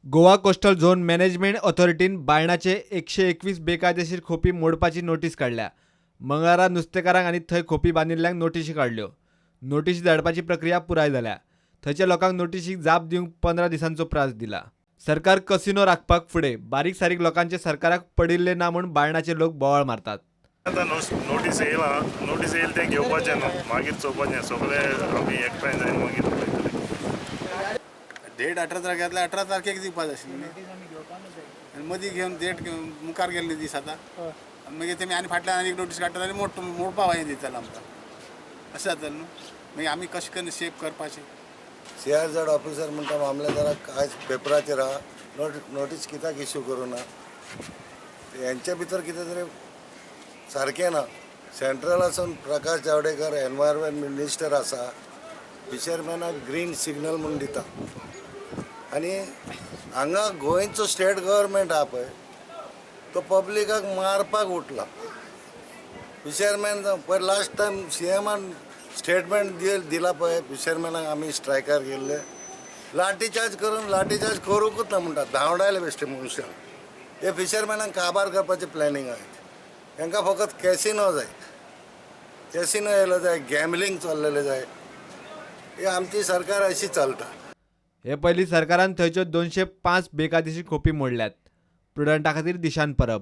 Goa coastal zone management ऑथॉरिटीन बायणाचे 121 बेकायदेशीर खोपी मोडपाची notice काढल्या. मंगळारा नुस्तेकारांक आणि थंय खोपी बांदिल्ल्यांक नोटीशी काढल्यो. नोटीशी धाडपाची प्रक्रिया पुराय जाल्या. थंयच्या लोकांक नोटीशीक जाप दिवंक 15 दिसांचो प्रास दिला. सरकार कसिनो राखपाक फुडें. बारीक सारीक लोकांचे सरकाराक पडिल्ले ना म्हूण बायणाचे लोक बोवाळ मारतात. आता नोटीस येयला नोटीस येईल ते घेवपाचें न्हू, मागीर चोवपाचें सगळे आमी एकठांय जावन मागीर डेट 18 तारखेतल्या 18 तारखेक दिवपाक जाय आशिल्ली आनी मदीं घेवन डेट मुखार गेल्ली दीस आतां आनी मागीर तेमी आनी फाटल्यान आनी नोटीस काडटा आनी मोडपा वाहें दिताले आमकां. अशें जातालें न्हू. मागीर आमी कशें करून सेफ करपाचें. CRZ ऑफिसर म्हणटा मामलेदाराक आयज पेपराचेर आहा नोटीस कित्याक इश्यू करूना. हेंच्या भितर कितें तरी सारकें ना. सेंट्रलासून प्रकाश जावडेकर एनवायरमेंट मिनिस्टर आसा, फिशरमॅनाक ग्रीन सिग्नल म्हणून दिता आनी हांगा गोंयचो स्टेट गव्हर्मेंट आहा पळय तो पब्लिकाक मारपाक उठला. फिशरमॅन पळय लास्ट टायम CMान स्टेटमेंट दिला पळय फिशरमॅनाक आमी स्ट्रायकार गेल्ले लाठीचार्ज करूंकूच ना म्हणटात. धांवडायले बेश्टे मनशाक. हे फिशरमॅनाक काबार करपाचें प्लॅनिंग आहे. तांकां फकत कॅसिनो जाय, कॅसिनो येयलो जाय, गॅमलिंग चल्लेलें जाय. ही आमची सरकार अशी चलता. हे पयलीं सरकारान थंयच्यो 205 बेकायदेशीर खोपी मोडल्यात. प्रुडंटा खातीर दिशान परब.